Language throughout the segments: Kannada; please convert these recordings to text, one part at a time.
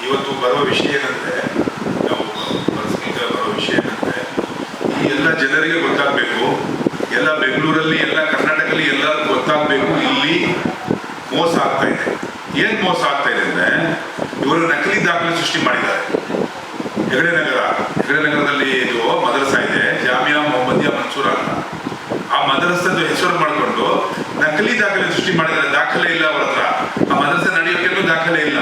ಇವತ್ತು ಬರುವ ವಿಷಯ ಏನಂದ್ರೆ, ನಾವು ಪರಸ್ಪರ ಬರೋ ವಿಷಯ ಏನಂದ್ರೆ, ಈ ಎಲ್ಲ ಜನರಿಗೆ ಗೊತ್ತಾಗಬೇಕು, ಎಲ್ಲ ಬೆಂಗಳೂರಲ್ಲಿ ಎಲ್ಲ ಕರ್ನಾಟಕದಲ್ಲಿ ಎಲ್ಲರಿಗೂ ಗೊತ್ತಾಗಬೇಕು, ಇಲ್ಲಿ ಮೋಸ ಆಗ್ತಾ ಇದೆ. ಏನ್ ಮೋಸ ಆಗ್ತಾ ಇದೆ ಅಂದ್ರೆ, ಇವರು ನಕಲಿ ದಾಖಲೆ ಸೃಷ್ಟಿ ಮಾಡಿದ್ದಾರೆ. ಹೆಗಡೆ ನಗರದಲ್ಲಿ ಇದು ಮದರಸಾ ಇದೆ, ಜಾಮಿಯಾ ಮೊಹಮ್ಮದಿಯಾ ಮನ್ಸೂರ್ ಅಂತ. ಆ ಮದರಸದ ಹೆಸರು ಮಾಡಿಕೊಂಡು ನಕಲಿ ದಾಖಲೆ ಸೃಷ್ಟಿ ಮಾಡಿದ್ದಾರೆ. ದಾಖಲೆ ಇಲ್ಲ ಅವರ ಹತ್ರ, ಆ ಮದರಸೆ ನಡೆಯೋಕೆಲ್ಲೂ ದಾಖಲೆ ಇಲ್ಲ.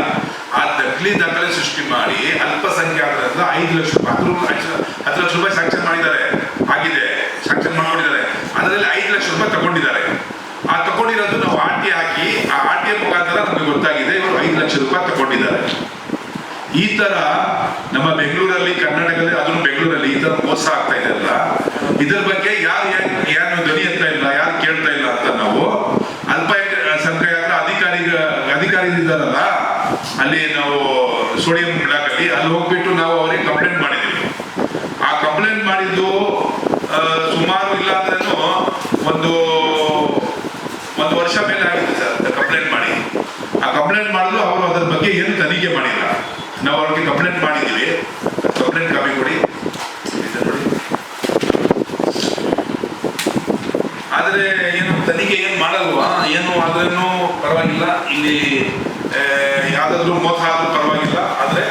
ಆ ನಕಲಿ ದಾಖಲೆ ಸೃಷ್ಟಿ ಮಾಡಿ ಅಲ್ಪಸಂಖ್ಯಾತರಿಂದ 5 ಲಕ್ಷ ರೂಪಾಯಿ 10 ಲಕ್ಷ ರೂಪಾಯಿ ಸ್ಯಾಂಕ್ಷನ್ ಮಾಡಿದ್ದಾರೆ. ಆಗಿದೆ, ಸ್ಯಾಂಕ್ಷನ್ ಮಾಡ್ಕೊಂಡಿದ್ದಾರೆ. ಅದರಲ್ಲಿ 5 ಲಕ್ಷ ರೂಪಾಯಿ ತಗೊಂಡಿದ್ದಾರೆ. ಆ ತಗೊಂಡಿರೋದು ನಾವು RTI ಹಾಕಿ, ಆ RTI ಮುಖಾಂತರ ನಮಗೆ ಗೊತ್ತಾಗಿದೆ ಇವರು 5 ಲಕ್ಷ ರೂಪಾಯಿ ತಗೊಂಡಿದ್ದಾರೆ. ಈ ತರ ನಮ್ಮ ಬೆಂಗಳೂರಲ್ಲಿ, ಕರ್ನಾಟಕದಲ್ಲಿ, ಅದನ್ನು ಬೆಂಗಳೂರಲ್ಲಿ ಈ ತರ ಮೋಸ ಆಗ್ತಾ ಇದೆ ಅಲ್ಲ, ಇದರ ಬಗ್ಗೆ ಯಾರು ಧ್ವನಿ ಎತ್ತಾ ಇಲ್ಲ, ಯಾರು ಕೇಳ್ತಾ ಇಲ್ಲ ಅಂತ ನಾವು ಅಲ್ಪಸಂಖ್ಯಾತರ ಅಧಿಕಾರಿ ಇದ್ದಾರಲ್ಲ, ಅಲ್ಲಿ ನಾವು ಸೋಡಿಯಂ ಬ್ಲಾಕಲ್ಲಿ ಅಲ್ಲಿ ಹೋಗ್ಬಿಟ್ಟು ನಾವು ಅವರಿಗೆ ಕಂಪ್ಲೇಂಟ್ ಮಾಡಿದ್ದೀವಿ. ಆ ಕಂಪ್ಲೇಂಟ್ ಮಾಡಿದ್ದು ಸುಮಾರು ಇಲ್ಲ ಅಂದ್ರೂ ಒಂದು ವರ್ಷ ಮೇಲೆ ಆಗಿದೆ ಸರ್ ಕಂಪ್ಲೇಂಟ್ ಮಾಡಿ. ಆ ಕಂಪ್ಲೇಂಟ್ ಮಾಡಿದ್ರು ಅವರು ಅದರ ಬಗ್ಗೆ ಏನು ತನಿಖೆ ಮಾಡಿಲ್ಲ. ನಾವು ಅವ್ರಿಗೆ ಕಂಪ್ಲೇಂಟ್ ಮಾಡಿದ್ದೀವಿ, ಕಂಪ್ಲೇಂಟ್ ಕಾಪಿ ಕೊಡಿ ನೋಡಿ. ಆದರೆ ಏನು ತನಿಖೆ ಏನು ಮಾಡಲ್ವಾ, ಏನು ಆದ್ರೂ ಪರವಾಗಿಲ್ಲ, ಇಲ್ಲಿ ಯಾವ್ದಾದ್ರು ಮೋಸ ಆದ್ರೂ ಪರವಾಗಿಲ್ಲ, ಆದ್ರೆ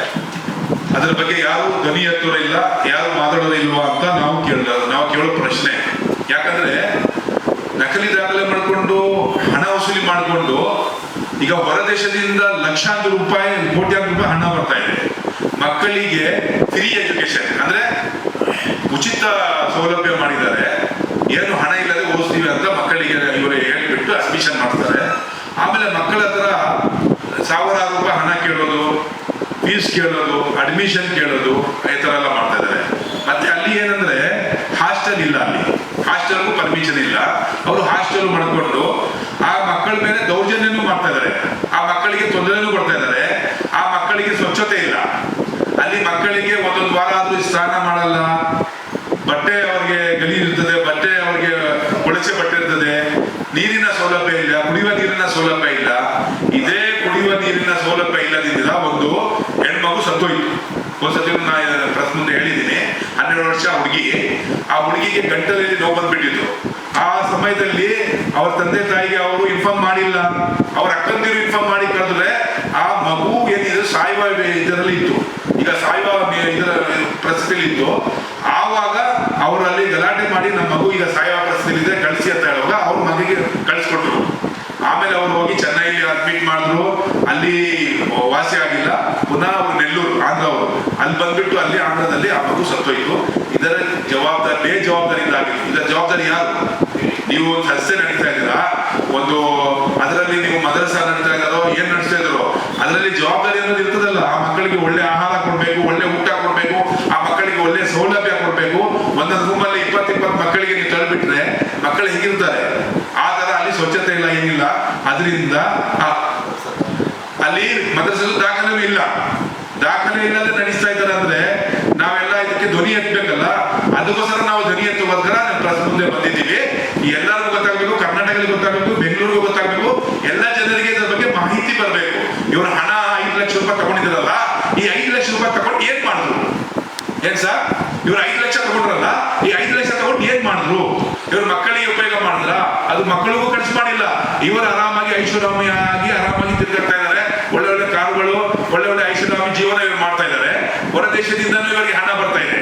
ಅದರ ಬಗ್ಗೆ ಯಾರು ಧ್ವನಿ ಎತ್ತೋರಿಲ್ಲ, ಯಾರು ಮಾತಾಡೋದಿಲ್ವಾ ಅಂತ ನಾವು ಕೇಳೋ ಪ್ರಶ್ನೆ. ಯಾಕಂದ್ರೆ ನಕಲಿ ದಾಖಲೆ ಮಾಡಿಕೊಂಡು ಹಣ ವಸೂಲಿ ಮಾಡಿಕೊಂಡು ಈಗ ಹೊರ ದೇಶದಿಂದ ಲಕ್ಷಾಂತರ ರೂಪಾಯಿ, ಕೋಟ್ಯಾಂತರ ರೂಪಾಯಿ ಹಣ ಬರ್ತಾ ಇದೆ. ಮಕ್ಕಳಿಗೆ ಫ್ರೀ ಎಜುಕೇಶನ್ ಅಂದ್ರೆ ಉಚಿತ ಸೌಲಭ್ಯ ಮಾಡಿದ್ದಾರೆ. ಏನು ಹಣ ಇಲ್ಲದೆ ಓದಿಸ್ತೀವಿ ಅಂತ ಮಕ್ಕಳಿಗೆ ಇವರು ಹೇಳಿಬಿಟ್ಟು ಅಡ್ಮಿಷನ್ ಮಾಡ್ತಾರೆ. ಆಮೇಲೆ ಮಕ್ಕಳ ಹತ್ರ ಸಾವಿರಾರು ರೂಪಾಯಿ ಹಣ ಕೇಳೋದು, ಫೀಸ್ ಕೇಳೋದು, ಅಡ್ಮಿಷನ್ ಕೇಳೋದು, ಈ ತರ ಎಲ್ಲ ಮಾಡ್ತಾ ಇದ್ದಾರೆ. ಮತ್ತೆ ಅಲ್ಲಿ ಏನಂದ್ರೆ ಹಾಸ್ಟೆಲ್ ಇಲ್ಲ, ಅಲ್ಲಿ ಹಾಸ್ಟೆಲ್ಗೂ ಪರ್ಮಿಷನ್ ಇಲ್ಲ. ಅವರು ಹಾಸ್ಟೆಲ್ ಮಾಡಿಕೊಂಡು ಆ ಮಕ್ಕಳ ಮೇಲೆ ದೌರ್ಜನ್ಯನೂ ಮಾಡ್ತಾ ಇದ್ದಾರೆ. ಆ ಮಕ್ಕಳಿಗೆ ತೊಂದರೆನೂ ಕೊಡ್ತಾ ಇದ್ದಾರೆ. ಆ ಮಕ್ಕಳಿಗೆ ಸ್ವಚ್ಛತೆ ಇಲ್ಲ. ಅಲ್ಲಿ ಮಕ್ಕಳಿಗೆ ಒಂದೊಂದು ವಾರ ಆದ್ರೂ ಸ್ನಾನ ಮಾಡಲ್ಲ, ಬಟ್ಟೆ ಅವ್ರಿಗೆ ಗಲೀಜಿರ್ತದೆ, ಬಟ್ಟೆ ಅವ್ರಿಗೆ ಕೊಳಚೆ ಬಟ್ಟೆ ಇರ್ತದೆ, ನೀರಿನ ಸೌಲಭ್ಯ ಇಲ್ಲ, ಕುಡಿಯುವ ನೀರಿನ ಸೌಲಭ್ಯ ಇಲ್ಲ. ಇದೇ ಕುಡಿಯುವ ನೀರಿನ ಸೌಲಭ್ಯ ಇಲ್ಲದಿದ್ದ ಒಂದು ಹೆಣ್ಮಗು ಸತ್ತೋಯ್ತು. ಒಂದ್ಸತಿ ನಾನು ಪ್ರೆಸ್ ಮುಂದೆ ಹೇಳಿದ್ದೀನಿ, 12 ವರ್ಷ ಹುಡುಗಿ. ಆ ಹುಡುಗಿಗೆ ಗಂಟಲಲ್ಲಿ ನೋವು ಬಂದ್ಬಿಟ್ಟಿತ್ತು. ಆ ಸಮಯದಲ್ಲಿ ಅವ್ರ ತಂದೆ ತಾಯಿಗೆ ಅವರು ಇನ್ಫಾರ್ಮ್ ಮಾಡಿಲ್ಲ, ಅವ್ರ ಅಕ್ಕಂದಿರು ಇನ್ಫಾರ್ಮ್ ಮಾಡಿ ಕರೆದ್ರೆ ಆ ಮಗು ಏನಿದೆ ಸಾಯುವ ಇದರಲ್ಲಿ ಇತ್ತು. ಈಗ ಸಾಯುವ ಇದರ ಪರಿಸ್ಥಿತಿಯಲ್ಲಿ ಇತ್ತು. ಆವಾಗ ಅವರಲ್ಲಿ ಗಲಾಟೆ ಮಾಡಿ ನಮ್ಮ ಮಗು ಈಗ ಸಾಯುವ ಪರಿಸ್ಥಿತಿ ಇದೆ, ಕಳಿಸಿ ಅಂತ ಹೇಳುವಾಗ ಅವ್ರ ಮಗಿಗೆ ಕಳಿಸ್ಕೊಟ್ರು. ಆಮೇಲೆ ಅವ್ರು ಹೋಗಿ ಚೆನ್ನೈಲಿ ಅಡ್ಮಿಟ್ ಮಾಡಿದ್ರು, ಅಲ್ಲಿ ವಾಸಿ ಆಗಿಲ್ಲ. ಪುನಃ ಅವ್ರು ನೆಲ್ಲೂರು, ಆಂಧ್ರ ಅವರು, ಅಲ್ಲಿ ಬಂದ್ಬಿಟ್ಟು ಅಲ್ಲಿ ಆಂಧ್ರದಲ್ಲಿ ಆ ಮಗು ಸತ್ತೋಯ್ತು. ಇದರ ಜವಾಬ್ದಾರಿ ಬೇಜವಾಬ್ದಾರಿಯಿಂದ ಆಗಿತ್ತು. ಇದರ ಜವಾಬ್ದಾರಿ ಯಾರು? ನೀವು ಒಂದು ಸಂಸ್ಥೆ ನಡೀತಾ ಇದ್ದೀರಾ, ಒಂದು ಅದರಲ್ಲಿ ನೀವು ಮದರಸಾ ನಡೀತಾ ಇದ್ದಾರೋ ಏನ್ ನಡೆಸ್ತಾ ಇದ್ದಾರೋ ಅದರಲ್ಲಿ ಜವಾಬ್ದಾರಿ ಅನ್ನೋದು ಇರ್ತದಲ್ಲ. ಆ ಮಕ್ಕಳಿಗೆ ಒಳ್ಳೆ ಆಹಾರ ಕೊಡ್ಬೇಕು, ಒಳ್ಳೆ ಊಟ ಕೊಡ್ಬೇಕು, ಆ ಮಕ್ಕಳಿಗೆ ಒಳ್ಳೆ ಸೌಲಭ್ಯ ಕೊಡ್ಬೇಕು. ಒಂದೊಂದು ರೂಮಲ್ಲಿ 20 ಮಕ್ಕಳಿಗೆ ನೀವು ತಳ್ಳಿಬಿಟ್ರೆ ಮಕ್ಕಳು ಹೇಗಿರ್ತಾರೆ? ಆ ತರ ಅಲ್ಲಿ ಸ್ವಚ್ಛತೆ ಇಲ್ಲ, ಏನಿಲ್ಲ. ಅದರಿಂದ ಅಲ್ಲಿ ಮದರಸಲ್ಲಿ ದಾಖಲೆ ಇಲ್ಲ. ದಾಖಲೆ ಇಲ್ಲದೆ ನಡೆಸ್ತಾ ಇದ್ದಾರೆ ಅಂದ್ರೆ ನಾವೆಲ್ಲ ಇದಕ್ಕೆ ಧ್ವನಿ ಎತ್ತಬೇಕಲ್ಲ. ಅದಕ್ಕೋಸ್ಕರ ನಾವು ಧ್ವನಿ ಎತ್ತುವುದರ ಪ್ರೆಸ್ ಮುಂದೆ ಬಂದಿದ್ದೀವಿ. ಎಲ್ಲರಿಗೂ ಗೊತ್ತಾಗಬೇಕು, ಕರ್ನಾಟಕದಲ್ಲಿ ಗೊತ್ತಾಗಬೇಕು, ಬೆಂಗಳೂರಿಗೂ ಗೊತ್ತಾಗಬೇಕು, ಎಲ್ಲ ಜನರಿಗೆ ಇದರ ಬಗ್ಗೆ ಮಾಹಿತಿ ಬರಬೇಕು. ಇವರು ಹಣ 5 ಲಕ್ಷ ರೂಪಾಯಿ ತಗೊಂಡಿದ್ದಾರಲ್ಲ, ಈ 5 ಲಕ್ಷ ರೂಪಾಯಿ ತಗೊಂಡು ಏನ್ ಮಾಡಿದ್ರು? ಏನ್ ಸರ್, ಇವ್ರು 5 ಲಕ್ಷ ತಗೊಂಡ್ರಲ್ಲ, ಈ 5 ಲಕ್ಷ ತಗೊಂಡು ಏನ್ ಮಾಡಿದ್ರು? ಇವ್ರ ಮಕ್ಕಳಿಗೆ ಉಪಯೋಗ ಮಾಡಿದ್ರ? ಅದು ಮಕ್ಕಳಿಗೂ ಖರ್ಚು ಮಾಡಿಲ್ಲ. ಇವರು ಆರಾಮಾಗಿ ಐಷಾರಾಮಿಯಾಗಿ ಆರಾಮಾಗಿ ತಿರ್ಗಾಡ್ತಾ ಇದ್ದಾರೆ. ಒಳ್ಳೆ ಕಾರುಗಳು, ಒಳ್ಳೆ ಐಷಾರಾಮಿ ಜೀವನ ಇವ್ರು ಮಾಡ್ತಾ ಇದ್ದಾರೆ. ಹೊರ ದೇಶದಿಂದನೂ ಇವರಿಗೆ ಹಣ ಬರ್ತಾ ಇದೆ,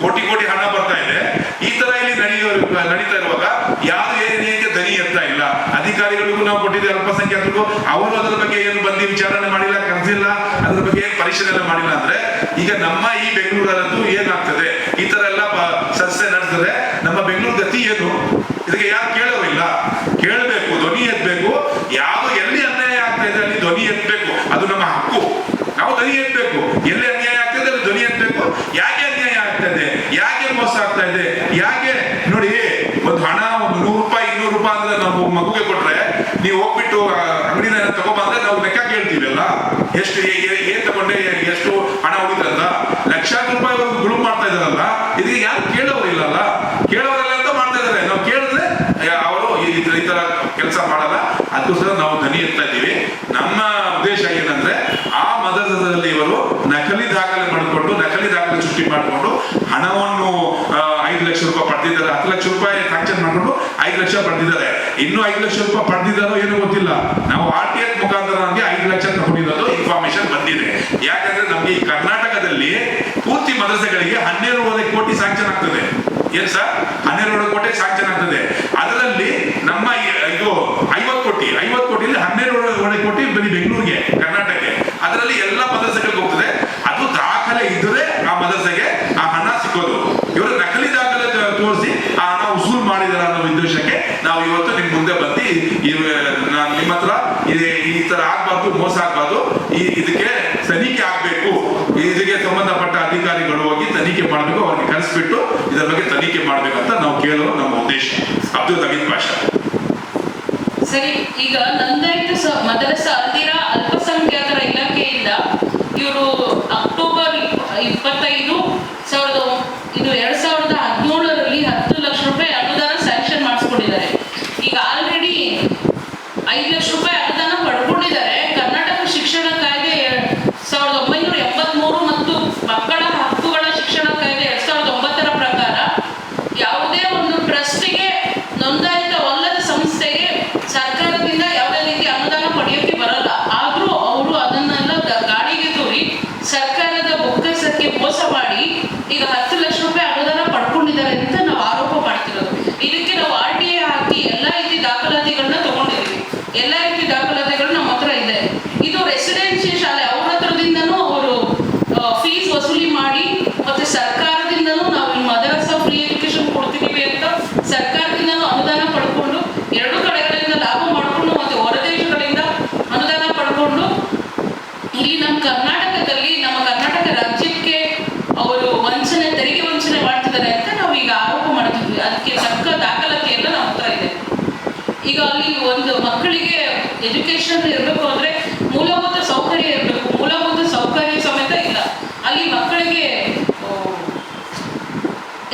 ಕೋಟಿ ಹಣ ಬರ್ತಾ ಇದೆ. ಈ ತರ ಇಲ್ಲಿ ನಡೀತಾ ಇರುವಾಗ ಯಾರು ಏನೇಗೆ ದನಿ ಎತ್ತಾ ಇಲ್ಲ. ಅಧಿಕಾರಿಗಳಿಗೂ ನಾವು ಕೊಟ್ಟಿದ್ದೇವೆ, ಅಲ್ಪಸಂಖ್ಯಾತರಿಗೂ, ಅವರು ಅದರ ಬಗ್ಗೆ ಏನು ಬಂದು ವಿಚಾರಣೆ ಮಾಡಿಲ್ಲ, ಕರೆಸಿಲ್ಲ, ಅದ್ರ ಬಗ್ಗೆ ಏನು ಪರಿಶೀಲನೆ ಮಾಡಿಲ್ಲ. ಅಂದ್ರೆ ಈಗ ನಮ್ಮ ಈ ಬೆಂಗಳೂರಲ್ಲಂತೂ ಏನಾಗ್ತದೆ, ಈ ತರ ಎಲ್ಲ ಸಂಸ್ಥೆ ನಡೆಸಿದ್ರೆ ನಮ್ಮ ಬೆಂಗಳೂರು ಗತಿ ಏನು? ಇದಕ್ಕೆ ಯಾರು ಕೇಳೋರಿಲ್ಲ. ಕೇಳಬೇಕು, ಧ್ವನಿ ಎತ್ತಬೇಕು. ಯಾರು ಎಲ್ಲಿ ಅನ್ಯಾಯ ಆಗ್ತಾ ಇದೆ ಅಲ್ಲಿ ಧ್ವನಿ ಎತ್ತಬೇಕು, ಅದು ನಮ್ಮ ಹಕ್ಕು. ನಾವು ಧ್ವನಿ ಎತ್ತಬೇಕು. ಎಲ್ಲಿ ಅನ್ಯಾಯ ಆಗ್ತದೆ ಅಲ್ಲಿ ಧ್ವನಿ ಎತ್ತಬೇಕು. ಯಾಕೆ ಅನ್ಯಾಯ ಆಗ್ತಾ ಇದೆ, ಯಾಕೆ ಮೋಸ ಆಗ್ತಾ ಇದೆ, ಯಾಕೆ ನೋಡಿ, ಒಂದು ಹಣ ಒಂದು 100 ರೂಪಾಯಿ 200 ರೂಪಾಯಿ ಅಂದ್ರೆ ನಾವು ಮಗುಗೆ ಕೊಟ್ರೆ, ನೀವು ಹೋಗ್ಬಿಟ್ಟು ಅಂಗಡಿನ ತಗೋಬಂದ್ರೆ ನಾವು ಲೆಕ್ಕ ಕೇಳ್ತೀವಲ್ಲ, ಎಷ್ಟು ಏನ್ ತಗೊಂಡೆ, ಎಷ್ಟು ಹಣ ಉಳಿತಂತ. ಲಕ್ಷಾಂತರ ರೂಪಾಯಿ ಗುಳು ಮಾಡ್ತಾ ಇದಾರಲ್ಲ, ಇದಕ್ಕೆ ಯಾರು ಕೇಳೋರಿಲ್ಲಲ್ಲ. ಕೇಳೋರಿಲ್ಲ ಅಂತ ಮಾಡ್ತಾ ಇದಾರೆ. ನಾವು ಕೇಳಿದ್ರೆ ಅವರು ಈ ತರ ಕೆಲಸ ಮಾಡಲ್ಲ. ಅದಕ್ಕೋಸ್ಕರ ನಾವು ಧ್ವನಿ ಎತ್ತಾ ಇದ್ದೀವಿ. ನಮ್ಮ ಉದ್ದೇಶ ಏನಂದ್ರೆ, ಆ ಮದರಸದಲ್ಲಿ ಇವರು ನಕಲಿ ದಾಖಲೆ ಮಾಡಿಕೊಂಡು ನಕಲಿ ದಾಖಲೆ ಸೃಷ್ಟಿ ಮಾಡಿಕೊಂಡು ಹಣವನ್ನು 5 ಲಕ್ಷ ರೂಪಾಯಿ ಪಡೆದಿದ್ದಾರೆ. 10 ಲಕ್ಷ ರೂಪಾಯಿ ಸ್ಯಾಂಕ್ಷನ್ ಮಾಡಿಕೊಂಡು 5 ಲಕ್ಷ ಪಡೆದಿದ್ದಾರೆ. ಇನ್ನು 5 ಲಕ್ಷ ರೂಪಾಯಿ ಪಡೆದಿದ್ದಾರೋ ಏನೋ ಗೊತ್ತಿಲ್ಲ. ನಾವು RTI ಮುಖಾಂತರ ನಮಗೆ 5 ಲಕ್ಷ ತಗೊಂಡಿರೋದು ಇನ್ಫಾರ್ಮೇಶನ್ ಬಂದಿದೆ. ಯಾಕಂದ್ರೆ ನಮ್ಗೆ ಈ ಕರ್ನಾಟಕದಲ್ಲಿ ಪೂರ್ತಿ ಮದರಸೆಗಳಿಗೆ 12.5 ಕೋಟಿ ಸ್ಯಾಂಕ್ಷನ್ ಆಗ್ತದೆ. ಏನ್ ಸರ್, 12.5 ಕೋಟಿ ಸ್ಯಾಂಕ್ಷನ್ ಆಗ್ತದೆ. ಅದರಲ್ಲಿ ನಮ್ಮ ಇದು 50 ಕೋಟಿಲಿ 12.5 ಕೋಟಿ ಬರೀ ಬೆಂಗಳೂರಿಗೆ, ಕರ್ನಾಟಕಕ್ಕೆ. ಅದರಲ್ಲಿ ಎಲ್ಲ ಮದರಸೆಗಳಿಗೆ ಹೋಗ್ತದೆ. ಅದು ದಾಖಲೆ ಇದ್ರೆ ಆ ಮದರಸೆಗೆ ಆ ಹಣ ಸಿಕ್ಕೋದು. ಇವರು ನಕಲಿ ದಾಖಲೆ ತೋರಿಸಿ ಆ ಹಣ ಉಸೂಲ್ ಮಾಡಿದಾರೆ ಅನ್ನೋ ಉದ್ದೇಶಕ್ಕೆ ನಾವು ಇವತ್ತು ನಿಮ್ ಮುಂದೆ ಬಂದು ನಿಮ್ಮ ಹತ್ರ ಈ ತರ ಆಗ್ಬಾರ್ದು, ಮೋಸ ಆಗ್ಬಾರ್ದು, ಇದಕ್ಕೆ ತನಿಖೆ ಆಗ್ಬೇಕು, ಇದಕ್ಕೆ ಸಂಬಂಧಪಟ್ಟ ಅಧಿಕಾರಿಗಳು ಹೋಗಿ ತನಿಖೆ ಮಾಡಬೇಕು, ಅವ್ರಿಗೆ ಕರೆಸ್ಬಿಟ್ಟು ಇದರ ಬಗ್ಗೆ ತನಿಖೆ ಮಾಡ್ಬೇಕಂತ ನಾವು ಕೇಳೋದು ನಮ್ಮ ಉದ್ದೇಶ. ಅಬ್ದುಲ್ ಹಮೀದ್ ಪಾಷಾ. ಸರಿ, ಈಗ ನೋಂದಾಯಿತ ಮದರಸ ಅಲ್ದಿರಾ ಅಲ್ಪಸಂಖ್ಯಾತರ ಇಲಾಖೆಯಿಂದ ಇವರು ಅಕ್ಟೋಬರ್ 25, 2017ರಲ್ಲಿ 10 ಲಕ್ಷ ರೂಪಾಯಿ ಅನುದಾನ ಸ್ಯಾಂಕ್ಷನ್ ಮಾಡಿಸ್ಕೊಂಡಿದ್ದಾರೆ. ಈಗ ಆಲ್ರೆಡಿ 5 ಲಕ್ಷ ರೂಪಾಯಿ ಅನುದಾನ ಪಡ್ಕೊಂಡಿದ್ದಾರೆ. ಕರ್ನಾಟಕ ಶಿಕ್ಷಣ ಕಾಯ್ದೆ 1983 ಮತ್ತು ಮಕ್ಕಳ ಹಕ್ಕುಗಳ ಶಿಕ್ಷಣ ಕಾಯ್ದೆ 2009ರ ಪ್ರಕಾರ ಯಾವುದೇ ಒಂದು ಟ್ರಸ್ಟಿಗೆ ನೋಂದಾಯಿತವಲ್ಲದ ಸಂಸ್ಥೆಗೆ ಸರ್ಕಾರದಿಂದ ಯಾವುದೇ ರೀತಿ ಅನುದಾನ ಪಡೆಯೋಕೆ ಬರಲ್ಲ. ಆದ್ರೂ ಅವರು ಅದನ್ನೆಲ್ಲ ಗಾಳಿಗೆ ತೂರಿ ಸರ್ಕಾರದ ಬೊಕ್ಕಸಕ್ಕೆ ಮೋಸ ಮಾಡಿ ಈಗ 10 ಲಕ್ಷ ರೂಪಾಯಿ ಅನುದಾನ ಪಡ್ಕೊಂಡಿದ್ದಾರೆ ಅಂತ ನಾವು ಆರೋಪ ಮಾಡ್ತಿರೋದು. ಇದಕ್ಕೆ ನಾವು RTI ಹಾಕಿ ಎಲ್ಲ ರೀತಿ ದಾಖಲಾತಿಗಳನ್ನ ತಗೊಂಡಿದ್ದೀವಿ. ಎಲ್ಲ ರೀತಿ ದಾಖಲಾತಿಗಳು ನಮ್ಮ ಹತ್ರ ಇದೆ. ಇದು ರೆಸಿಡೆನ್ಷಿಯಲ್ ಶಾಲೆ, ಅವ್ರ ಹತ್ರದಿಂದನೂ ಅವರು ಫೀಸ್ ವಸೂಲಿ ಮಾಡಿ ಮತ್ತೆ ಸರ್ಕಾರದಿಂದನೂ ನಾವು ಮದರಸ ಫ್ರೀ ಎಜುಕೇಶನ್ ಕೊಡ್ತಿದ್ದೀವಿ ಅಂತ ಸರ್ಕಾರದಿಂದನೂ ಅನುದಾನ ಪಡ್ಕೊಂಡು, ಎರಡು ಕಡೆಗಳಿಂದ ಲಾಭ ಮಾಡಿಕೊಂಡು ಮತ್ತೆ ಹೊರದೇಶಗಳಿಂದ ಅನುದಾನ ಪಡ್ಕೊಂಡು ಇಲ್ಲಿ ನಮ್ಮ ಕರ್ನಾಟಕದಲ್ಲಿ, ನಮ್ಮ ಕರ್ನಾಟಕ ರಾಜ್ಯಕ್ಕೆ ಅವರು ತೆರಿಗೆ ವಂಚನೆ ಮಾಡ್ತಿದ್ದಾರೆ ಅಂತ ನಾವು ಈಗ ಆರೋಪ ಮಾಡ್ತಿದ್ವಿ. ಅದಕ್ಕೆ ತಕ್ಕ ದಾಖಲಾತಿ ಎಲ್ಲ ನಮ್ಮ ಹತ್ರ ಇದೆ. ಈಗ ಅಲ್ಲಿ ಒಂದು ಮಕ್ಕಳಿಗೆ ಎಜುಕೇಶನ್ ಇರಬೇಕು ಅಂದ್ರೆ ಮೂಲಭೂತ ಸೌಕರ್ಯ ಇರಬೇಕು. ಮೂಲಭೂತ ಸೌಕರ್ಯ ಸಮೇತ ಇಲ್ಲ. ಅಲ್ಲಿ ಮಕ್ಕಳಿಗೆ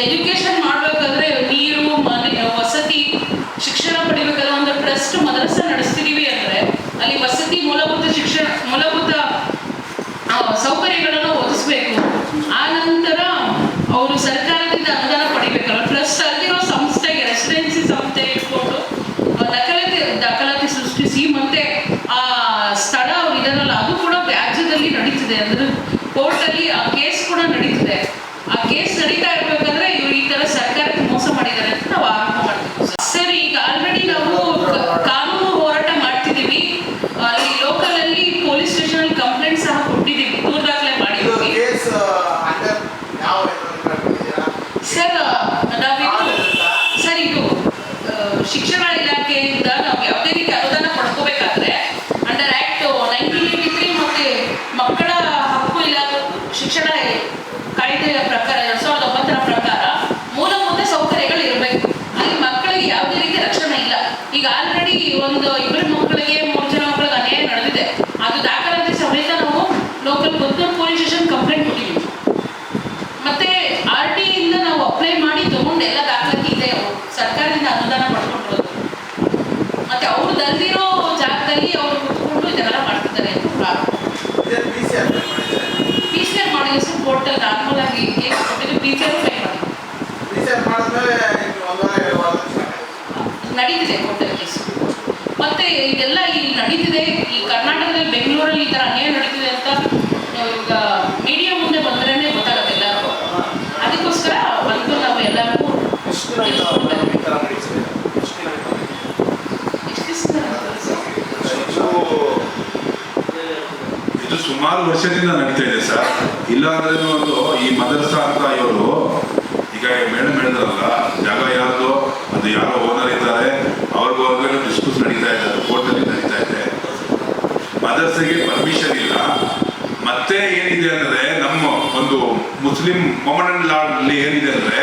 ಎಜುಕೇಶನ್ ಮಾಡ್ಬೇಕಾದ್ರೆ ನೀರು, ಮನೆ, ವಸತಿ, ಶಿಕ್ಷಣ ಪಡಿಬೇಕಾದ್ರೆ ಒಂದು ಟ್ರಸ್ಟ್ ಮದರಸ ನಡೆಸ್ತಿದೀವಿ ಅಂದ್ರೆ ಅಲ್ಲಿ ವಸತಿ, ಮೂಲಭೂತ ಶಿಕ್ಷಣ, ಮೂಲಭೂತ ಸೌಕರ್ಯಗಳನ್ನು ಒದಗಿಸ್ಬೇಕು. ಆ ನಂತರ ಅವರು ಸರ್ಕಾರದಿಂದ ಅನುದಾನ ಪಡಿಬೇಕಲ್ಲ. ಟ್ರಸ್ಟ್ ಅಲ್ಲಿರೋ ಸಂಸ್ಥೆಗೆ, ರೆಸಿಡೆನ್ಸಿ ಸಂಸ್ಥೆ ಇಟ್ಕೊಂಡು ದಾಖಲಾತಿ ಸೃಷ್ಟಿಸಿ ಮತ್ತೆ ಆ ಸ್ಥಳ ಅವ್ರು ಇದರಲ್ಲ, ಅದು ಕೂಡ ರಾಜ್ಯದಲ್ಲಿ ನಡೀತಿದೆ. ಅಂದ್ರೆ ಕೋರ್ಟಲ್ಲಿ ಆ ಕೇಸ್ ಕೂಡ ನಡೀತಿದೆ. ಆ ಕೇಸ್ ನಡೀತಾ ಇರ್ಬೇಕಾದ್ರೆ ಇವರು ಈ ತರ ಸರ್ಕಾರಕ್ಕೆ ಮೋಸ ಮಾಡಿದ್ದಾರೆ ಅಂತ ನಾವು ಆರೋಪ ಮಾಡ್ತೀವಿ. ಸರ್, ಈಗ ಆಲ್ರೆಡಿ ನಾವು ಕಾನೂನು ಹೋರಾಟ ಮಾಡ್ತಿದ್ದೀವಿ. ಅಲ್ಲಿ ಲೋಕಲ್ ಅಲ್ಲಿ ಪೊಲೀಸ್ ಸ್ಟೇಷನ್ ಅಲ್ಲಿ ಕಂಪ್ಲೇಂಟ್ ಸಹ ಕೊಟ್ಟಿದ್ದೀವಿ, ದೂರು ದಾಖಲೆ ಮಾಡಿದ್ದೀವಿ. ಸರ್, ಇದು ಶಿಕ್ಷಣ ಇಲಾಖೆಯಿಂದ ನಾವು ಯಾವುದೇ ರೀತಿ ಅನುದಾನ ಪಡ್ಕೋಬೇಕಾದ್ರೆ ಅಂಡರ್ ಆಕ್ಟ್ 1983 ಮತ್ತೆ ಮಕ್ಕಳ ಹಕ್ಕು ಶಿಕ್ಷಣ ಕಾಯ್ದೆಯ ಪ್ರಕಾರ 2009ರ ಪ್ರಕಾರ ಮೂಲಭೂತ ಸೌಕರ್ಯಗಳು ಇರಬೇಕು. ಅಲ್ಲಿ ಮಕ್ಕಳಿಗೆ ಯಾವುದೇ ರೀತಿ ರಕ್ಷಣೆ ಇಲ್ಲ. ಈಗ ಆಲ್ರೆಡಿ ಒಂದು 2 ಮಕ್ಕಳಿಗೆ 3 ಜನ ಮಕ್ಕಳಿಗೆ ಅನ್ಯಾಯ ನಡೆದಿದೆ. ಅದು ದಾಖಲಾತಿ ಸಮೇತ ನಾವು local Puttur police station complaint ಕೊಟ್ಟಿದ್ದೀವಿ. ಮತ್ತೆ RTI ಇಂದ ನಾವು ಅಪ್ಲೈ ಮಾಡಿ ತಗೊಂಡು ಎಲ್ಲ ದಾಖಲಾತಿ ಇದೆ. ಅವರು ಸರ್ಕಾರದಿಂದ ಅನುದಾನ ಪಡ್ಕೊಂಡಿರೋದು. ಮತ್ತೆ ಅವ್ರು ದಲ್ದಿರೋ ಜಾಗದಲ್ಲಿ ಅವರು ಕುತ್ಕೊಂಡು ಇದೆಲ್ಲ ಮಾಡ್ತಿದ್ದಾರೆ ಅಂತ PCR ಮಾಡಿದ್ರೆ ಸರ್ ಕೋರ್ಟಲ್ ನಾರ್ಮಲ್ ಆಗಿ PCR ಫೈಲ್ ನಡೀತಿದೆ ಕೋರ್ಟಲ್ ಕೇಸು. ಮತ್ತೆ ಇದೆಲ್ಲ ಇಲ್ಲಿ ನಡೀತಿದೆ. ಈ ಕರ್ನಾಟಕದಲ್ಲಿ, ಬೆಂಗಳೂರಲ್ಲಿ ಈ ತರ ಅನ್ಯಾಯ ನಡೀತಿದೆ ಅಂತ ಈಗ ಮೀಡಿಯಾ ಮುಂದೆ ಬಂದ್ರೇನೆ ಗೊತ್ತಾಗುತ್ತೆ ಎಲ್ಲರಿಗೂ. ಅದಕ್ಕೋಸ್ಕರ ಬಂದು ನಾವು ಎಲ್ಲರಿಗೂ ಇದು ಸುಮಾರು ವರ್ಷದಿಂದ ನಡೀತಾ ಇದೆ ಸರ್. ಇಲ್ಲ ಅಂದ್ರೆ ಒಂದು ಈ ಮದರಸ ಅಂತ ಇವರು ಈಗ ಮೇಡಮ್ ಹೇಳಿದ್ರಲ್ಲ, ಜಾಗ ಯಾರ್ದು, ಅದು ಯಾರೋ ಓನರ್ ಇದ್ದಾರೆ, ಅವ್ರಿಗೂ ಡಿಸ್ಪ್ಯೂಟ್ ನಡೀತಾ ಇದ್ದಾರೆ, ಕೋರ್ಟಲ್ಲಿ ನಡೀತಾ ಇದೆ. ಮದರಸೆಗೆ ಪರ್ಮಿಷನ್ ಇಲ್ಲ. ಮತ್ತೆ ಏನಿದೆ ಅಂದ್ರೆ ನಮ್ಮ ಒಂದು ಮುಸ್ಲಿಂ ಮೊಹಮ್ಮಡನ್ ಲಾ ಅಲ್ಲಿ ಏನಿದೆ ಅಂದ್ರೆ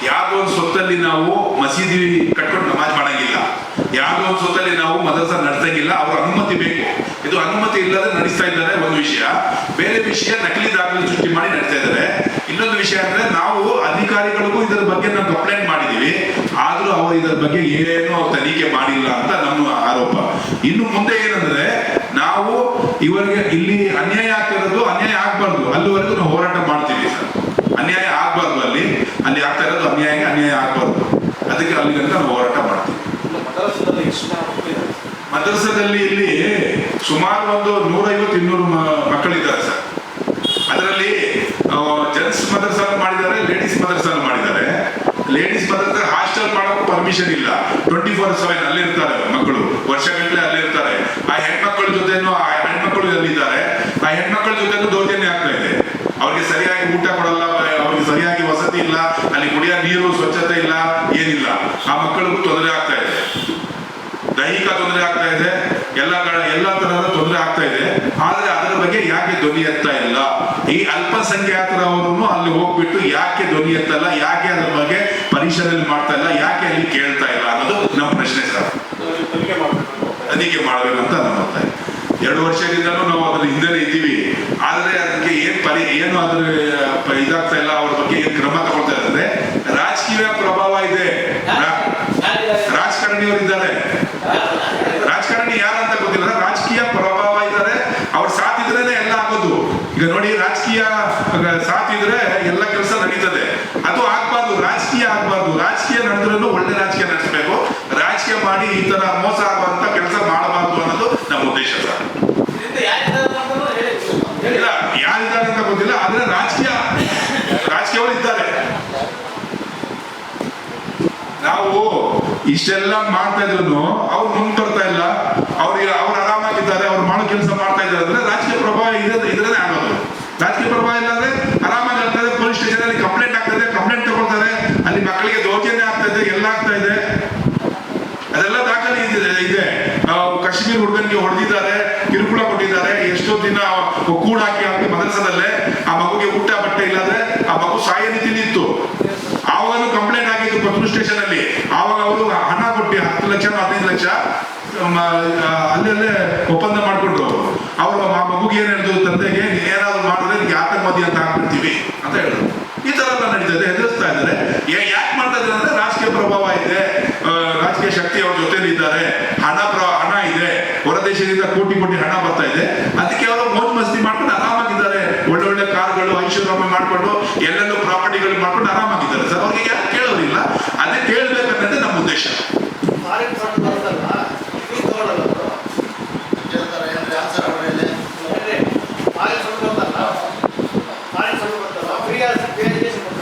ಯಾವುದೋ ಒಂದು ಸ್ವತ್ತಲ್ಲಿ ನಾವು ಮಸೀದಿ ಕಟ್ಕೊಂಡು ನಮಾಜ್ ಮಾಡಂಗಿಲ್ಲ, ಯಾವುದೋ ಒಂದು ಸ್ವತ್ತಲ್ಲಿ ನಾವು ಮದರಸ ನಡೆಸಂಗಿಲ್ಲ. ಅವ್ರ ಅನುಮತಿ ಬೇಕು. ಇದು ಅನುಮತಿ ಇಲ್ಲದೆ ನಡೆಸ್ತಾ ಇದ್ದಾರೆ ಒಂದು ವಿಷಯ. ಬೇರೆ ವಿಷಯ ನಕಲಿ ದಾಖಲೆ ಸೃಷ್ಟಿ ಮಾಡಿ ನಡೆಸ್ತಾ ಇದ್ದಾರೆ. ಇನ್ನೊಂದು ವಿಷಯ ಅಂದ್ರೆ ನಾವು ಅಧಿಕಾರಿಗಳಿಗೂ ಇದರ ಬಗ್ಗೆ ನಾವು ಕಂಪ್ಲೇಂಟ್ ಮಾಡಿದೀವಿ, ಆದ್ರೂ ಅವರು ಇದರ ಬಗ್ಗೆ ಏನೂ ತನಿಖೆ ಮಾಡಿಲ್ಲ ಅಂತ ನಮ್ಮ ಆರೋಪ. ಇನ್ನು ಮುಂದೆ ಏನಂದ್ರೆ ನಾವು ಇವರಿಗೆ ಇಲ್ಲಿ ಅನ್ಯಾಯ ಆಗ್ತಿರೋದು, ಅನ್ಯಾಯ ಆಗ್ಬಾರ್ದು ಅಲ್ಲಿವರೆಗೂ ನಾವು ಹೋರಾಟ ಮಾಡ್ತೀವಿ ಸರ್. ಅನ್ಯಾಯ ಆಗ್ಬಾರ್ದು, ಅಲ್ಲಿ ಆಗ್ತಾ ಇರೋದು ಅನ್ಯಾಯ ಆಗ್ಬಾರ್ದು, ಅದಕ್ಕೆ ಅಲ್ಲಿ ಗಂಟ ನಾವು ಹೋರಾಟ ಮಾಡ್ತೀವಿ. ಮದರಸದಲ್ಲಿ ಇಲ್ಲಿ ಸುಮಾರು ಒಂದು 150-200 ಮಕ್ಕಳಿದ್ದಾರೆ ಸರ್. ಅದರಲ್ಲಿ ಜೆಂಟ್ಸ್ ಮದರಸ ಮಾಡಿದ್ದಾರೆ, ಲೇಡೀಸ್ ಮದರಸ ಮಾಡಿದ್ದಾರೆ. ಲೇಡೀಸ್ ಮದರಸ ಹಾಸ್ಟೆಲ್ ಮಾಡೋಕೆ ಪರ್ಮಿಷನ್ ಇಲ್ಲ, 24/7 ಅಲ್ಲೇ ಇರ್ತಾರೆ ಮಕ್ಕಳು, ವರ್ಷಗಟ್ಟಲೆ ಅಲ್ಲೇ ಇರ್ತಾರೆ. ಆ ಹೆಣ್ಮಕ್ಳ ಜೊತೆನೂ ಆ ಹೆಣ್ಮಕ್ಳು ಎಲ್ಲಿದ್ದಾರೆ, ಆ ಹೆಣ್ಮಕ್ಳ ಜೊತೆನೂ ದೌರ್ಜನ್ಯ ಆಗ್ತಾ ಇದೆ. ಅವ್ರಿಗೆ ಸರಿಯಾಗಿ ಊಟ ಕೊಡಲ್ಲ, ಅವ್ರಿಗೆ ಸರಿಯಾಗಿ ವಸತಿ ಇಲ್ಲ, ಅಲ್ಲಿ ಕುಡಿಯೋ ನೀರು ಸ್ವಚ್ಛತೆ ಇಲ್ಲ, ಏನಿಲ್ಲ. ಆ ಮಕ್ಕಳಿಗೂ ತೊಂದರೆ ಆಗ್ತಾ ಇದೆ, ದೈಹಿಕ ತೊಂದರೆ ಆಗ್ತಾ ಇದೆ, ಎಲ್ಲ ತರಹದ ತೊಂದರೆ ಆಗ್ತಾ ಇದೆ. ಆದ್ರೆ ಅದರ ಬಗ್ಗೆ ಯಾಕೆ ಧ್ವನಿ ಎತ್ತಾ ಇಲ್ಲ? ಈ ಅಲ್ಪಸಂಖ್ಯಾತರವರು ಅಲ್ಲಿ ಹೋಗ್ಬಿಟ್ಟು ಯಾಕೆ ಧ್ವನಿ ಎತ್ತಲ್ಲ, ಯಾಕೆ ಅದ್ರ ಬಗ್ಗೆ ಪರಿಶೀಲನೆ ಮಾಡ್ತಾ ಇಲ್ಲ, ಯಾಕೆ ಅಲ್ಲಿ ಕೇಳ್ತಾ ಇಲ್ಲ ಅನ್ನೋದು ನಮ್ಮ ಪ್ರಶ್ನೆ ಸರ್. ತನಿಖೆ ಮಾಡ್ಬೇಕಂತ ನಮ್ಮ ಒತ್ತಾಯ. 2 ವರ್ಷದಿಂದಲೂ ನಾವು ಅದ್ರ ಹಿಂದೆ ಇದ್ದೀವಿ. ಆದ್ರೆ ಅದಕ್ಕೆ ಏನು ಅದ್ರ ಇದಾಗ್ತಾ ಇಲ್ಲ, ಅವ್ರ ಬಗ್ಗೆ ಏನ್ ಕ್ರಮ ತಗೊಳ್ತಾ ಇದ್ದಾರೆ. ರಾಜಕೀಯ ಪ್ರಭಾವ ಇದೆ, ರಾಜಕಾರಣಿಯವರಿದ್ದಾರೆ. ರಾಜಕಾರಣಿ ಯಾರಂತ ಗೊತ್ತಿಲ್ಲ, ರಾಜಕೀಯ ಪ್ರಭಾವ ಇದ್ದಾರೆ. ಅವ್ರ ಸಾಥ್ ಇದ್ರೇನೆ ಎಲ್ಲ ಆಗೋದು. ಈಗ ನೋಡಿ, ರಾಜಕೀಯ ಸಾಥ್ ಇದ್ರೆ ಎಲ್ಲ ಕೆಲಸ ನಡೀತದೆ. ಅದು ಆಗ್ಬಾರ್ದು, ರಾಜಕೀಯ ಆಗ್ಬಾರ್ದು. ರಾಜಕೀಯ ನಡೆದ್ರೂ ಒಳ್ಳೆ ರಾಜಕೀಯ ನಡೆಸಬೇಕು. ರಾಜಕೀಯ ಮಾಡಿ ಈ ತರ ಮೋಸ ಆಗುವಂತ ಕೆಲಸ ಮಾಡಬಾರ್ದು ಅನ್ನೋದು ನಮ್ಮ ಉದ್ದೇಶ ಸರ್. ಇಲ್ಲ, ಯಾರಿದ್ದಾರೆ ಅಂತ ಗೊತ್ತಿಲ್ಲ, ಆದ್ರೆ ರಾಜಕೀಯವರು ಇದ್ದಾರೆ. ನಾವು ಇಷ್ಟೆಲ್ಲ ಮಾಡ್ತಾ ಇದ್ರು ಅವ್ರು ಮುಂದೆ ಬರ್ತಾ ಇಲ್ಲ. ಅವ್ರು ಆರಾಮಾಗಿದ್ದಾರೆ, ಅವ್ರು ಮಾಡೋ ಕೆಲಸ ಮಾಡ್ತಾ ಇದ್ದಾರೆ ಅಂದ್ರೆ ರಾಜಕೀಯ ಪ್ರಭಾವ ಇದ್ರೇ ಆಗೋದು. ರಾಜಕೀಯ ಪ್ರಭಾವ ಇಲ್ಲ ಅಂದ್ರೆ ಆರಾಮಾಗಿ ಆಗ್ತದೆ. ಪೊಲೀಸ್ ಸ್ಟೇಷನ್ ಅಲ್ಲಿ ಕಂಪ್ಲೇಂಟ್ ಆಗ್ತದೆ, ಕಂಪ್ಲೇಂಟ್ ತಗೊಳ್ತಾರೆ, ಅಲ್ಲಿ ಮಕ್ಕಳಿಗೆ ದೌರ್ಜನ್ಯ ಆಗ್ತಾ ಇದೆ, ಎಲ್ಲ ಆಗ್ತಾ ಇದೆ. ಅದೆಲ್ಲ ದಾಖಲೆ ಇದೆ. ಕಾಶ್ಮೀರ್ ಹುಡುಗನಿಗೆ ಹೊಡೆದಿದ್ದಾರೆ, ಕಿರುಕುಳ ಕೊಟ್ಟಿದ್ದಾರೆ. ಎಷ್ಟೋ ದಿನ ಕೂಡ್ ಹಾಕಿ ಮದರಸದಲ್ಲೇ ಆ ಮಗುಗೆ ಊಟ ಬಟ್ಟೆ ಇಲ್ಲದ್ರೆ ಆ ಮಗು ಸಾಯ ನೀತಿಲಿತ್ತು. ಆವಾಗಲೂ ಕಂಪ್ಲೇಂಟ್ ಆಗಿತ್ತು ಪೊಲೀಸ್ ಸ್ಟೇಷನ್ ಅಲ್ಲಿ. ಆವಾಗ ಅವರು ಹಣ ಕೊಟ್ಟು 10 ಲಕ್ಷ 15 ಲಕ್ಷ ಅಲ್ಲೇ ಒಪ್ಪಂದ ಮಾಡ್ಕೊಂಡ್ರು. ಅವರು ಆ ಮಗುಗೆ ಏನ್ ಹೇಳಿದ್ರು, ತಂದೆಗೆ ಏನಾದ್ರು ಮಾಡಿದ್ರೆ ನಿಮ್ಗೆ ಆತಂಕವಾದಿ ಅಂತ ಹಾಕ್ಬಿಡ್ತೀವಿ ಅಂತ ಹೇಳಿದ್ರು. ಈ ತರ ಎಲ್ಲ ನಡೀತದೆ, ಹೆದರ್ಸ್ತಾ ಇದ್ದಾರೆ. ಯಾಕೆ ಮಾಡ್ತಾ ಇದ್ದಾರೆ ಅಂದ್ರೆ ರಾಜಕೀಯ ಪ್ರಭಾವ ಇದೆ, ರಾಜಕೀಯ ಶಕ್ತಿ ಅವ್ರ ಜೊತೆಲಿ ಇದ್ದಾರೆ, ಹಣ ಇದೆ, ಹೊರ ದೇಶದಿಂದ ಕೋಟಿ ಹಣ ಬರ್ತಾ ಇದೆ. ಅದಕ್ಕೆ ಅವರು ಮೋಜ್ ಮಸ್ತಿ ಮಾಡ್ಕೊಂಡು ಆರಾಮಾಗಿದ್ದಾರೆ. ಒಳ್ಳೊಳ್ಳೆ ಕಾರ್ಗಳು, ಐಶ್ವರ್ಯ ಮಾಡ್ಕೊಂಡು ಎಲ್ಲೆಲ್ಲೂ ಪ್ರಾಪರ್ಟಿಗಳು ಮಾಡ್ಕೊಂಡು ಆರಾಮಾಗಿದ್ದಾರೆ ಸರ್. ಅವ್ರಿಗೆ ಯಾರು ಕೇಳೋದಿಲ್ಲ, ಅದೇ ಕೇಳಬೇಕನ್ನೋದೇ ನಮ್ಮ ಉದ್ದೇಶ.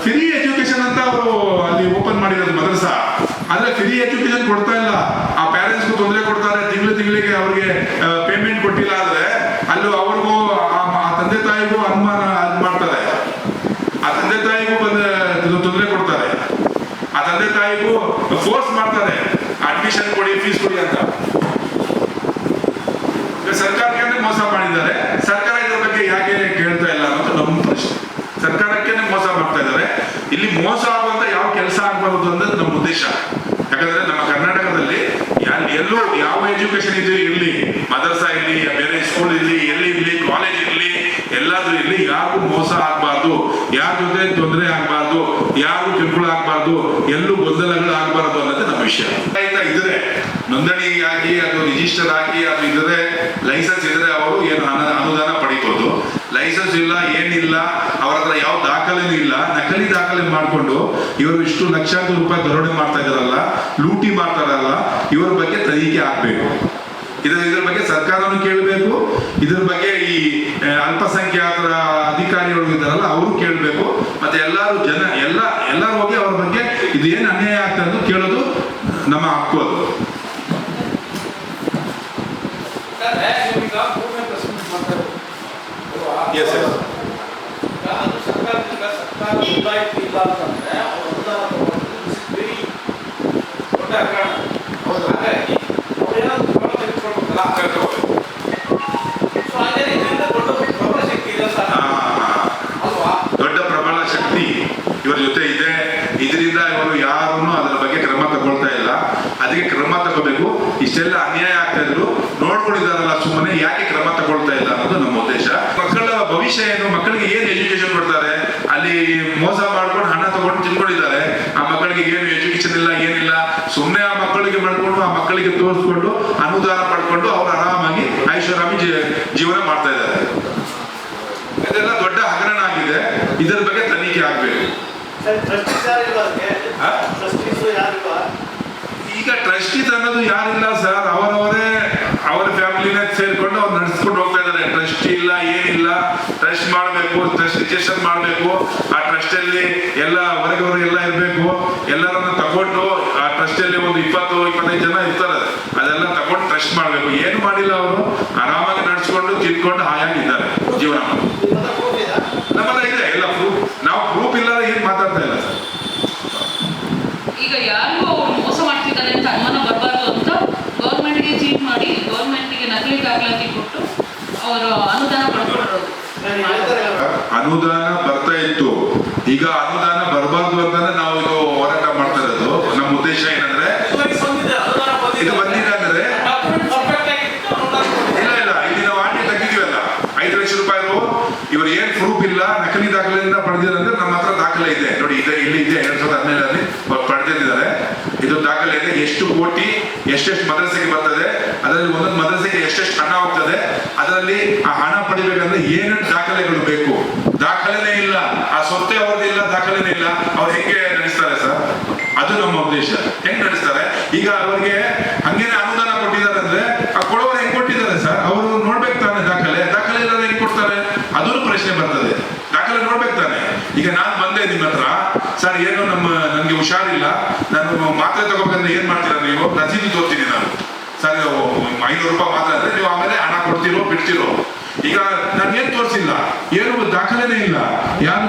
ಫ್ರೀ ಎಜುಕೇಶನ್ ಅಂತ ಅವರು ಅಲ್ಲಿ ಓಪನ್ ಮಾಡಿರೋದು ಮದರಸ. ಆದ್ರೆ ಫ್ರೀ ಎಜುಕೇಶನ್ ಕೊಡ್ತಾ ಇಲ್ಲ. ಆ ಪ್ಯಾರೆಂಟ್ಸ್ಗೂ ತೊಂದರೆ ಕೊಡ್ತಾರೆ. ತಿಂಗಳಿಗೆ ಅವ್ರಿಗೆ ಪೇಮೆಂಟ್ ಕೊಟ್ಟಿಲ್ಲ ಆದ್ರೆ ಅಲ್ಲೂ ಅವ್ರಿಗೂ ಆ ತಂದೆ ತಾಯಿಗೂ ಅನುಮಾನ ಮಾಡ್ತಾರೆ. ಆ ತಂದೆ ತಾಯಿಗೂ ತೊಂದರೆ ಕೊಡ್ತಾರೆ. ಆ ತಂದೆ ತಾಯಿಗೂ ಫೋರ್ಸ್ ಮಾಡ್ತಾರೆ, ಅಡ್ಮಿಷನ್ ಕೊಡಿ, ಫೀಸ್ ಕೊಡಿ ಅಂತ. ಸರ್ಕಾರಕ್ಕೆ ಮೋಸ ಮಾಡಿದ್ದಾರೆ. ಸರ್ಕಾರ ಇದ್ರ ಬಗ್ಗೆ ಯಾಕೆ ಕೇಳ್ತಾ ಇಲ್ಲ ಅನ್ನೋದು ನಮ್ಮ ಪ್ರಶ್ನೆ. ಸರ್ಕಾರಕ್ಕೆ ಮೋಸ ಮಾಡ್ತಾ ಇದ್ದಾರೆ. ಇಲ್ಲಿ ಮೋಸ ಆಗುವಂತ ಯಾವ ಕೆಲಸ ಆಗಬಾರದು ಅನ್ನೋದು ನಮ್ಮ ಉದ್ದೇಶ. ಯಾಕಂದ್ರೆ ನಮ್ಮ ಕರ್ನಾಟಕದಲ್ಲಿ ಎಲ್ಲೂ ಯಾವ ಎಜುಕೇಶನ್ ಇರಲಿ, ಮದರಸಾ ಇರಲಿ, ಬೇರೆ ಸ್ಕೂಲ್ ಇರಲಿ, ಎಲ್ಲಿ ಇರಲಿ, ಕಾಲೇಜ್ ಇರಲಿ, ಎಲ್ಲಾದ್ರೂ ಇರಲಿ, ಯಾರಿಗೂ ಮೋಸ ಆಗ್ಬಾರ್ದು, ಯಾರ ಜೊತೆ ತೊಂದರೆ ಆಗ್ಬಾರ್ದು, ಯಾರಿಗೂ ಕಿರುಕುಳ ಆಗ್ಬಾರ್ದು, ಎಲ್ಲೂ ಗೊಂದಲಗಳು ಆಗ್ಬಾರ್ದು ಅನ್ನೋದೇ ನಮ್ಮ ವಿಷಯ. ಇದ್ರೆ ನೋಂದಣಿ ಆಗಿ, ಅದು ರಿಜಿಸ್ಟರ್ ಆಗಿ, ಅದು ಇದ್ರೆ ಲೈಸೆನ್ಸ್ ಇದ್ರೆ ಅವರು ಏನು ಅನುದಾನ ಪಡಿಬೋದು. ಲೈಸೆನ್ಸ್ ಇಲ್ಲ, ಏನಿಲ್ಲ, ಅವರ ಹತ್ರ ಯಾವ ದಾಖಲೆನೂ ಇಲ್ಲ, ನಕಲಿ ದಾಖಲೆ ಮಾಡಿಕೊಂಡು ಇವರು ಇಷ್ಟು ಲಕ್ಷಾಂತರ ರೂಪಾಯಿ ದರೋಡೆ ಮಾಡ್ತಾ ಇದಾರಲ್ಲ, ಲೂಟಿ ಮಾಡ್ತಾರಲ್ಲ, ಇವರ ಬಗ್ಗೆ ತನಿಖೆ ಆಗ್ಬೇಕು. ಇದ್ರ ಬಗ್ಗೆ ಸರ್ಕಾರನು ಕೇಳಬೇಕು. ಇದ್ರ ಬಗ್ಗೆ ಈ ಅಲ್ಪಸಂಖ್ಯಾತರ ಅಧಿಕಾರಿಗಳು ಇದ್ದಾರಲ್ಲ ಅವರು ಕೇಳಬೇಕು. ಮತ್ತೆ ಎಲ್ಲರೂ ಹೋಗಿ ಅವ್ರ ಬಗ್ಗೆ ಇದು ಏನು ಅನ್ಯಾಯ ಆಗ್ತದೆ ಅಂತ ಕೇಳೋದು ನಮ್ಮ ಹಕ್ಕು. ಅದು ದೊಡ್ಡ ಪ್ರಬಲ ಶಕ್ತಿ ಇವರ ಜೊತೆ ಇದೆ. ಇದರಿಂದ ಇವರು ಯಾರನ್ನು ಅದರ ಬಗ್ಗೆ ಕ್ರಮ ತಗೊಳ್ತಾ ಇಲ್ಲ. ಅದಕ್ಕೆ ಕ್ರಮ ತಗೋಬೇಕು. ಇಷ್ಟೆಲ್ಲ ಅನ್ಯಾಯ ಆಗ್ತಾ ಇದ್ರು ನೋಡ್ಕೊಂಡಿದ್ದಾರಲ್ಲ, ಸುಮ್ಮನೆ ಯಾಕೆ ಕ್ರಮ ತಗೊಳ್ತಾ ಇಲ್ಲ ಅನ್ನೋದು ನಮ್ಮ ಉದ್ದೇಶ. ಮಕ್ಕಳ ಭವಿಷ್ಯ ಏನು, ಮಕ್ಕಳಿಗೆ ಏನು ಎಜುಕೇಶನ್ ಕೊಡ್ತಾರೆ? ಅಲ್ಲಿ ಮೋಸ ಮಾಡ್ಕೊಂಡು ಹಣ ತಗೊಂಡು ತಿಳ್ಕೊಂಡಿದ್ದಾರೆ. ಆ ಮಕ್ಕಳಿಗೆ ಏನು ಎಜುಕೇಶನ್ ಇಲ್ಲ, ಏನಿಲ್ಲ. ಸುಮ್ಮನೆ ಆ ಮಕ್ಕಳಿಗೆ ಮಾಡ್ಕೊಂಡು, ಆ ಮಕ್ಕಳಿಗೆ ತೋರಿಸ್ಕೊಂಡು, ಅನುದಾನ ಪಡ್ಕೊಂಡು ಅವ್ರು ಆರಾಮಾಗಿ ಐಷಾರಾಮಿ ಜೀವನ ಮಾಡ್ತಾ ಇದ್ದಾರೆ. ಇದೆಲ್ಲ ದೊಡ್ಡ ಇದರ ಬಗ್ಗೆ ತನಿಖೆ ಆಗ್ಬೇಕು. ಈಗ ಟ್ರಸ್ಟೀಸ್ ಅನ್ನೋದು ಯಾರಿಲ್ಲ ಸರ್, ಅವರ ಫ್ಯಾಮಿಲಿನೇ ಸೇರ್ಕೊಂಡು ಅವ್ರು ನಡೆಸ್ಕೊಂಡು ಹೋಗ್ತಾ ಇದ್ದಾರೆ. ಟ್ರಸ್ಟ್ ಇಲ್ಲ, ಏನಿಲ್ಲ. ಟ್ರಸ್ಟ್ ಮಾಡಬೇಕು, ಟ್ರಸ್ಟ್ ರಿಜಿಸ್ಟರ್ ಮಾಡಬೇಕು. ಆ ಟ್ರಸ್ಟ್ ಅಲ್ಲಿ ಎಲ್ಲ ಹೊರಗವರು ಎಲ್ಲ ಇರಬೇಕು. ಎಲ್ಲರನ್ನು ತಗೊಂಡು ಆ ಟ್ರಸ್ಟ್ ಅಲ್ಲಿ ಒಂದು 20-25 ಜನ ಇರ್ತಾರೆ, ಅದೆಲ್ಲ ತಗೊಂಡು ಟ್ರಸ್ಟ್ ಮಾಡಬೇಕು. ಏನು ಮಾಡಿಲ್ಲ, ಅವರು ಆರಾಮಾಗಿ ನಡೆಸ್ಕೊಂಡು ತಿನ್ಕೊಂಡು ಹಾಯಾಗಿದ್ದಾರೆ ಜೀವನ. ನಮ್ಮಲ್ಲ ಇದೆ ಎಲ್ಲ ಪ್ರೂಫ್. ನಾವು ಪ್ರೂಫ್ ಇಲ್ಲದೆ ಏನ್ ಮಾತಾಡ್ತಾ ಇಲ್ಲ ಸರ್. ಈಗ ಯಾರಿಗೂ ಅವ್ರು ಮೋಸ ಮಾಡ್ತಿದ್ದಾರೆ ಅಂತ ಅನುಮಾನ ಬರಬಾರ್ದು ಅಂತ ಗೌರ್ಮೆಂಟ್ಗೆ ಚೀಟ್ ಮಾಡಿ ಗೌರ್ಮೆಂಟ್ಗೆ ನಕಲಿ ದಾಖಲಾತಿ ಕೊಟ್ಟು ಅವರು ಅನುದಾನ ಪಡ್ಕೊಂಡಿರೋದು. ಅನುದಾನ ಬರ್ತಾ ಇತ್ತು, ಈಗ ಅನುದಾನ ಬರಬಾರ್ದು ಅಂತಾನೆ ನಾವು ಇದು ಹೋರಾಟ ಮಾಡ್ತಾ ಇರೋದು. ನಮ್ಮ ಉದ್ದೇಶ ಏನಂದ್ರೆ ಇದು ಬಂದಿದೆ ಅಂದ್ರೆ ಇಲ್ಲ ಇಲ್ಲಿ ನಾವು ಆಟಿ ತೆಗಿದೀವಲ್ಲ 5 ಲಕ್ಷ ರೂಪಾಯಿ ಇವರು ಏನ್ ಪ್ರೂಫ್ ಇಲ್ಲ, ನಕಲಿ ದಾಖಲೆಯಿಂದ ಪಡೆದಿರಂದ್ರೆ ನಮ್ಮ ಹತ್ರ ದಾಖಲೆ ಇದೆ ನೋಡಿ. ಇಲ್ಲಿ ಇದೆ 2017 ಪಡೆದಿದ್ದಾರೆ. ಇದು ದಾಖಲೆ ಇದೆ. ಎಷ್ಟು ಕೋಟಿ ಎಷ್ಟೆಷ್ಟು ಮದ್ರಸೆಗೆ ಬರ್ತದೆ, ಅದರಲ್ಲಿ ಒಂದೊಂದು ಮದ್ರಸೆಗೆ ಎಷ್ಟೆಷ್ಟು ಹಣ ಹೋಗ್ತದೆ, ಅದರಲ್ಲಿ ಆ ಹಣ ಪಡಿಬೇಕಂದ್ರೆ ಏನೇನು ದಾಖಲೆಗಳು ಬೇಕು. ದಾಖಲೆನೇ ಇಲ್ಲ, ಆ ಸೊತ್ತೆ ಅವ್ರದ್ದು ಇಲ್ಲ, ದಾಖಲೆನೇ ಇಲ್ಲ. ಅವ್ರು ಹೆಂಗೆ ನಡೆಸ್ತಾರೆ ಸರ್? ಅದು ನಮ್ಮ ಉದ್ದೇಶ. ಹೆಂಗ್ ನಡೆಸ್ತಾರೆ? ಈಗ ಅವ್ರಿಗೆ ಹಂಗೇನೆ ಅನುದಾನ ಕೊಟ್ಟಿದ್ದಾರೆ ಅಂದ್ರೆ ಆ ಕೊಡುವರು ಹೆಂಗ್ ಕೊಟ್ಟಿದ್ದಾರೆ ಸರ್? ಅವರು ನೋಡ್ಬೇಕು ತಾನೆ ದಾಖಲೆ ಇಲ್ಲ ಹೆಂಗ್ ಕೊಡ್ತಾರೆ? ಅದೂ ಪ್ರಶ್ನೆ ಬರ್ತದೆ. ದಾಖಲೆ ನೋಡ್ಬೇಕು ತಾನೆ. ಈಗ ನಾನು ಬಂದೆ ನಿಮ್ಮ ಹತ್ರ, ಸರ್ ಏನು ನನ್ಗೆ ಹುಷಾರಿಲ್ಲ, ನಾನು ಮಾತ್ರೆ ತಗೋಬೇಕಂದ್ರೆ ಏನ್ ಮಾಡ್ತೀರಾ ನೀವು? ರಸೀದಿ ತೋರ್ತೀನಿ ನಾನು. ಸರ್ 500 ರೂಪಾಯಿ ಮಾತ್ರ ಅಂದ್ರೆ ನೀವು ಆಮೇಲೆ ಹಣ ಕೊಡ್ತಿರೋ ಬಿಡ್ತಿರೋ. ಈಗ ನಾನು ಏನ್ ತೋರಿಸಿಲ್ಲ, ಏನು ದಾಖಲೆನೇ ಇಲ್ಲ, ಯಾರು